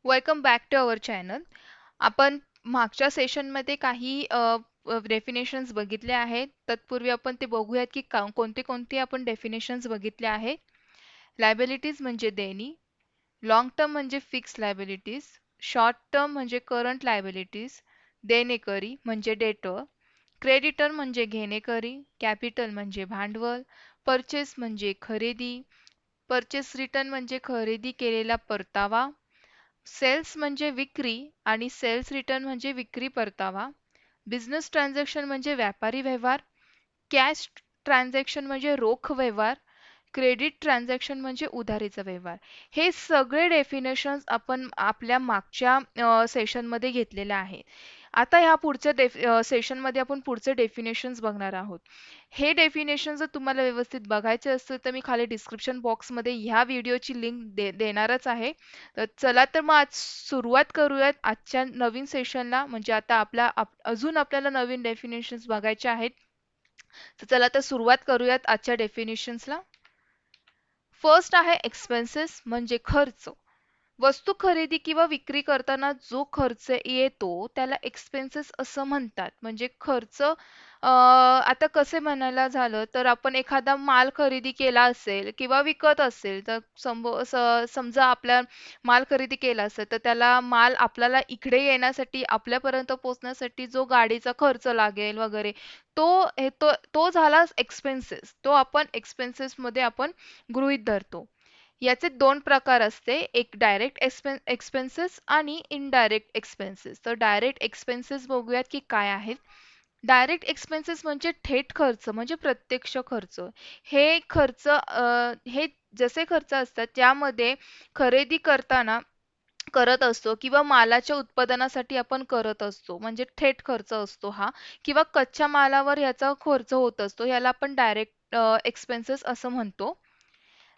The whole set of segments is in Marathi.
Welcome back to our channel. आपण मागच्या सेशनमध्ये काही डेफिनेशन्स बघितले आहेत. तत्पूर्वी आपण ते बघूयात की कोणते कोणते आपण डेफिनेशन्स बघितले आहेत. लायबिलिटीज म्हणजे देणी, लॉंग टर्म म्हणजे फिक्स लायबिलिटीज, शॉर्ट टर्म म्हणजे करंट लायबिलिटीज, देणेकरी म्हणजे डेटर, क्रेडिटर म्हणजे घेणेकरी, कॅपिटल म्हणजे भांडवल, परचेस म्हणजे खरेदी, परचेस रिटर्न म्हणजे खरेदी केलेला परतावा, सेल्स म्हणजे विक्री आणि सेल्स रिटर्न म्हणजे विक्री परतावा. बिझनेस ट्रान्झॅक्शन म्हणजे व्यापारी व्यवहार. कॅश ट्रान्झॅक्शन म्हणजे रोख व्यवहार. क्रेडिट ट्रान्झॅक्शन म्हणजे उधारीचा व्यवहार. हे सगळे डेफिनेशन्स आपण आपल्या मागच्या सेशनमध्ये घेतलेले आहेत. आता ह्या पुढच्या सेशनमध्ये आपण पुढचे डेफिनेशन्स बघणार आहोत. हे डेफिनेशन जर तुम्हाला व्यवस्थित बघायचे असतील तर मी खाली डिस्क्रिप्शन बॉक्समध्ये ह्या व्हिडिओची लिंक देणारच आहे. तर चला तर मग आज सुरुवात करूयात आजच्या नवीन सेशनला. म्हणजे आता अजून आपल्याला नवीन डेफिनेशन्स बघायचे आहेत. तर चला तर सुरुवात करूयात आजच्या डेफिनेशन्सला. फर्स्ट आहे एक्सपेन्सेस म्हणजे खर्च. वस्तू खरेदी किंवा विक्री करताना जो खर्च येतो त्याला एक्सपेन्सेस असं म्हणतात. म्हणजे खर्च आता कसे म्हणायला झालं तर आपण एखादा माल खरेदी केला असेल किंवा विकत असेल तर समजा आपल्या माल खरेदी केला असेल तर त्याला माल आपल्याला इकडे येण्यासाठी आपल्यापर्यंत पोहोचण्यासाठी जो गाडीचा खर्च लागेल वगैरे तो झाला एक्सपेन्सेस. तो आपण एक्सपेन्सेस मध्ये आपण गृहीत धरतो. याचे दोन प्रकार असते, एक डायरेक्ट एक्सपेन्सेस आणि इनडायरेक्ट एक्सपेन्सेस. तर डायरेक्ट एक्सपेन्सेस बघूयात की काय आहेत. डायरेक्ट एक्सपेन्सेस म्हणजे थेट खर्च म्हणजे प्रत्यक्ष खर्च. हे जसे खर्च असतात त्यामध्ये खरेदी करताना करत असतो किंवा मालाच्या उत्पादनासाठी आपण करत असतो म्हणजे थेट खर्च असतो हा, किंवा कच्च्या मालावर याचा खर्च होत असतो, याला आपण डायरेक्ट एक्सपेन्सेस असं म्हणतो.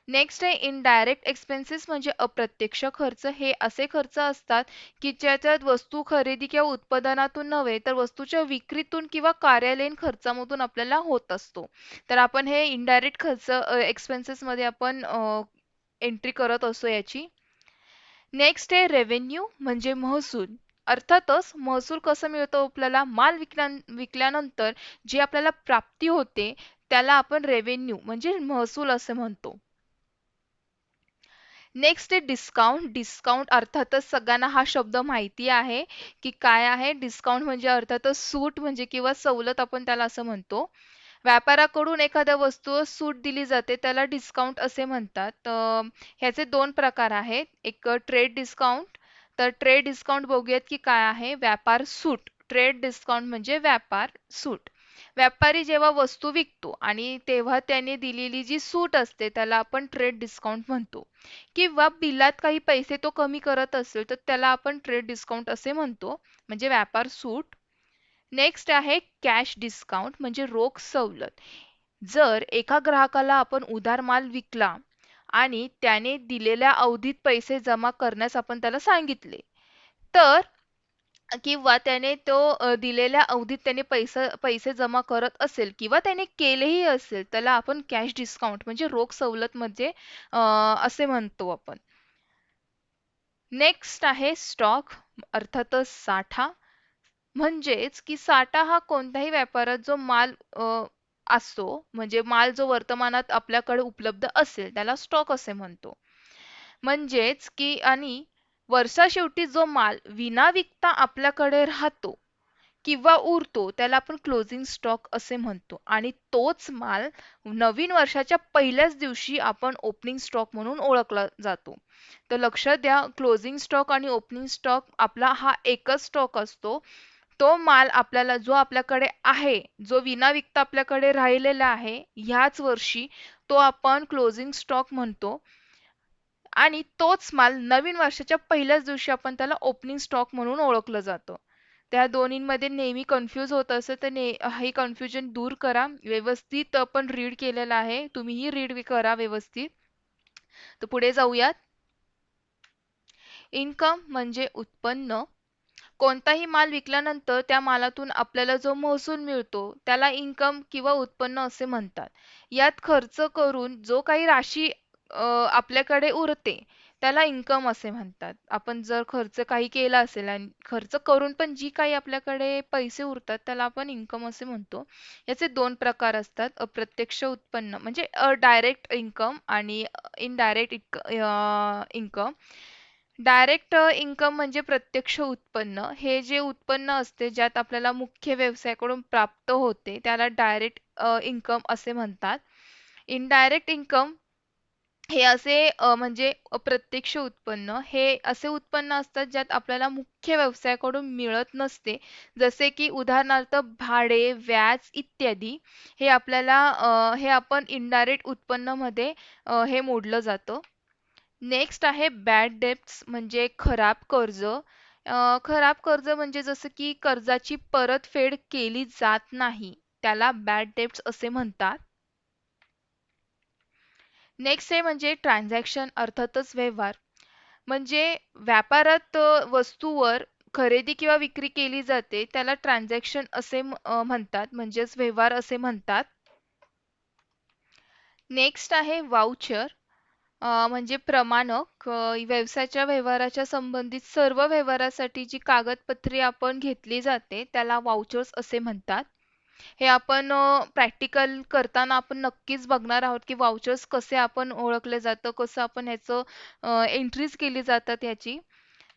नेक्स्ट आहे इनडायरेक्ट एक्सपेन्सेस म्हणजे अप्रत्यक्ष खर्च. हे असे खर्च असतात की ज्याच्यात वस्तू खरेदी किंवा उत्पादनातून नव्हे तर वस्तूच्या विक्रीतून किंवा कार्यालयीन खर्चामधून आपल्याला होत असतो. तर आपण हे इनडायरेक्ट खर्च एक्सपेन्सेस मध्ये आपण एंट्री करत असतो याची. नेक्स्ट आहे रेव्हेन्यू म्हणजे महसूल. अर्थातच महसूल कसा मिळतो आपल्याला, विकल्यानंतर जी आपल्याला प्राप्ती होते त्याला आपण रेव्हेन्यू म्हणजे महसूल असे म्हणतो. नेक्स्ट आहे डिस्काउंट. डिस्काउंट अर्थातच सगळ्यांना हा शब्द माहिती आहे की काय आहे. डिस्काउंट म्हणजे अर्थातच सूट म्हणजे किंवा सवलत आपण त्याला असं म्हणतो. व्यापाराकडून एखाद्या वस्तूवर सूट दिली जाते त्याला डिस्काउंट असे म्हणतात. ह्याचे दोन प्रकार आहेत, एक ट्रेड डिस्काउंट. तर ट्रेड डिस्काउंट बघूयात की काय आहे. व्यापार सूट. ट्रेड डिस्काउंट म्हणजे व्यापार सूट. व्यापारी जेव्हा वस्तू विकतो आणि तेव्हा त्याने दिलेली जी सूट असते त्याला आपण ट्रेड डिस्काउंट म्हणतो. किंवा बिलात काही पैसे तो कमी करत असेल तर त्याला आपण ट्रेड डिस्काउंट असे म्हणतो, म्हणजे व्यापार सूट. नेक्स्ट आहे कॅश डिस्काउंट म्हणजे रोख सवलत. जर एका ग्राहकाला आपण उधार माल विकला आणि त्याने दिलेल्या अवधीत पैसे जमा करण्यास आपण त्याला सांगितले, तर किंवा त्याने दिलेल्या अवधीत त्याने पैसे जमा करत असेल किंवा त्याने केलेही असेल त्याला आपण कॅश डिस्काउंट म्हणजे रोख सवलत म्हणजे असे म्हणतो आपण. नेक्स्ट आहे स्टॉक, अर्थातच साठा. म्हणजेच की साठा हा कोणत्याही व्यापारात जो माल असतो म्हणजे माल जो वर्तमानात आपल्याकडे उपलब्ध असेल त्याला स्टॉक असे म्हणतो. म्हणजेच की आणि वर्षाशेवटी जो माल विना विकता आपल्याकडे राहतो किंवा उरतो त्याला आपण क्लोजिंग स्टॉक असे म्हणतो, आणि तोच माल नवीन वर्षाच्या पहिल्याच दिवशी आपण ओपनिंग स्टॉक म्हणून ओळखला जातो. तर लक्षात द्या, क्लोजिंग स्टॉक आणि ओपनिंग स्टॉक आपला हा एकच स्टॉक असतो. तो माल जो आपल्याकडे आहे, जो विना विकता आपल्याकडे राहिलेला आहे ह्याच वर्षी, तो आपण क्लोजिंग स्टॉक म्हणतो. आणि तोच माल नवीन वर्षाच्या पहिल्याच दिवशी आपण त्याला ओपनिंग स्टॉक म्हणून ओळखलं जातं. त्या दोन्हींमध्ये नेहमी कन्फ्यूज होत असेल तर हे कन्फ्युजन दूर करा. व्यवस्थित आपण रीड केलेलं आहे, तुम्हीही रीड करा व्यवस्थित. तर पुढे जाऊयात. इन्कम म्हणजे उत्पन्न. कोणताही माल विकल्यानंतर त्या मालातून आपल्याला जो महसूल मिळतो त्याला इन्कम किंवा उत्पन्न असे म्हणतात. यात खर्च करून जो काही राशी आपल्याकडे उरते त्याला इन्कम असे म्हणतात. आपण जर खर्च काही केला असेल आणि खर्च करून पण जी काही आपल्याकडे पैसे उरतात त्याला आपण इन्कम असे म्हणतो. याचे दोन प्रकार असतात. अप्रत्यक्ष उत्पन्न म्हणजे डायरेक्ट इन्कम आणि इनडायरेक्ट इन्कम. डायरेक्ट इन्कम म्हणजे प्रत्यक्ष उत्पन्न. हे जे उत्पन्न असते ज्यात आपल्याला मुख्य व्यवसायाकडून प्राप्त होते त्याला डायरेक्ट इन्कम असे म्हणतात. इनडायरेक्ट इन्कम हे असे म्हणजे अप्रत्यक्ष उत्पन्न हे असे उत्पन्न असतात ज्यात आपल्याला मुख्य व्यवसायाकडून मिळत नसते. जसे की उदाहरणार्थ भाडे, व्याज इत्यादी. हे आपण इनडायरेक्ट उत्पन्नामध्ये हे मोडलं जातं. नेक्स्ट आहे बॅड डेब्ट्स म्हणजे खराब कर्ज. खराब कर्ज म्हणजे जसं की कर्जाची परतफेड केली जात नाही. त्याला बॅड डेब्ट्स असे म्हणतात. नेक्स्ट आहे म्हणजे ट्रान्झॅक्शन अर्थातच व्यवहार. म्हणजे व्यापारात वस्तूवर खरेदी किंवा विक्री केली जाते त्याला ट्रान्झॅक्शन असे म्हणतात म्हणजेच व्यवहार असे म्हणतात. नेक्स्ट आहे वाउचर. म्हणजे प्रमाणक व्यवसायाच्या व्यवहाराच्या संबंधित सर्व व्यवहारासाठी जी कागदपत्रे आपण घेतली जाते त्याला वाउचर्स असे म्हणतात. हे आपण प्रॅक्टिकल करताना आपण नक्कीच बघणार आहोत की वाउचर्स कसे आपण ओळखले जातं, कसं आपण ह्याचं एंट्रीज केली जातात ह्याची.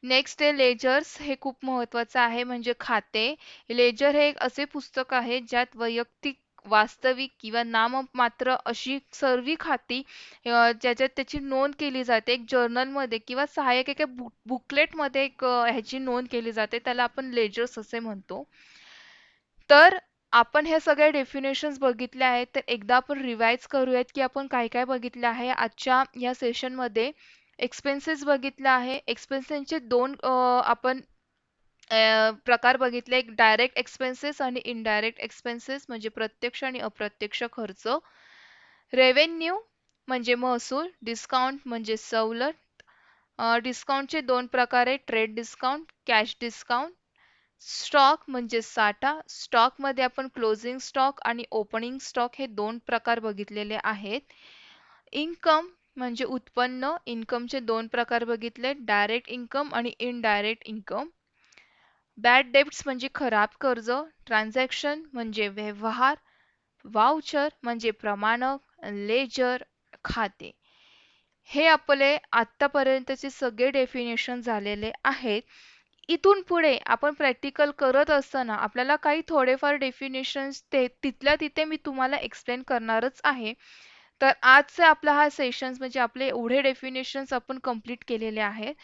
नेक्स्ट आहे लेजर्स. हे खूप महत्त्वाचं आहे म्हणजे खाते. लेजर हे एक असे पुस्तक आहे ज्यात वैयक्तिक वास्तविक किंवा नाममात्र अशी सर्व खाती ज्याच्यात त्याची नोंद केली जाते एक जर्नलमध्ये किंवा सहाय्यक एका बुकलेटमध्ये एक ह्याची नोंद केली जाते त्याला आपण लेजर्स असे म्हणतो. तर आपण हे सगळे डेफिनेशन्स बघितले आहेत तर एकदा आपण रिवाइज करूयात की आपण काय काय बघितले आहे आजच्या या सेशनमध्ये. एक्सपेन्सेस बघितले आहे. एक्सपेन्सेसचे दोन आपण प्रकार बघितले. एक डायरेक्ट एक्सपेन्सेस आणि इनडायरेक्ट एक्सपेन्सेस म्हणजे प्रत्यक्ष आणि अप्रत्यक्ष खर्च. रेव्हेन्यू म्हणजे महसूल. डिस्काउंट म्हणजे सवलत. डिस्काउंटचे दोन प्रकार आहेत trade discount, cash discount. Stock म्हणजे साठा. स्टॉकमध्ये आपण क्लोजिंग स्टॉक आणि ओपनिंग स्टॉक हे दोन प्रकार बघितलेले आहेत. इन्कम म्हणजे उत्पन्न. इन्कमचे दोन प्रकार बघितले डायरेक्ट इन्कम आणि इनडायरेक्ट इन्कम. बॅड डेब्ट्स म्हणजे खराब कर्ज. ट्रान्झॅक्शन म्हणजे व्यवहार. वाउचर म्हणजे प्रमाणक. लेजर खाते. हे आपले आत्तापर्यंतचे सगळे डेफिनेशन झालेले आहेत. इथून पुढे आपण प्रॅक्टिकल करत असताना आपल्याला काही थोडेफार डेफिनेशन्स ते तिथल्या तिथे मी तुम्हाला एक्सप्लेन करणारच आहे. तर आजचा आपला हा सेशन्स म्हणजे आपले एवढे डेफिनेशन्स आपण कंप्लीट केलेले आहेत.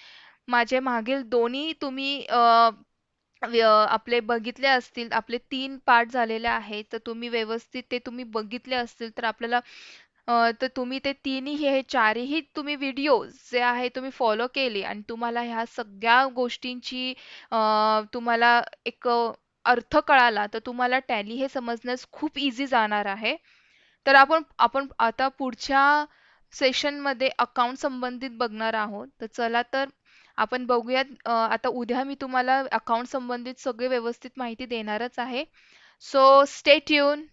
माझे मागील दोन्ही तुम्ही आपले बघितले असतील. आपले 3 पार्ट झालेले आहेत. तर तुम्ही व्यवस्थित ते तुम्ही बघितले असतील तर आपल्याला तर तुम्ही ते तिन्ही हे चारही तुम्ही व्हिडिओज जे आहे तुम्ही फॉलो केले आणि तुम्हाला ह्या सगळ्या गोष्टींची तुम्हाला एक अर्थ कळाला तर तुम्हाला टॅली हे समजण्यास खूप इझी जाणार आहे. तर आपण आपण आता पुढच्या सेशनमध्ये अकाउंट संबंधित बघणार आहोत. तर चला तर आपण बघूयात. आता उद्या मी तुम्हाला अकाउंट संबंधित सगळे व्यवस्थित माहिती देणारच आहे. So stay tune.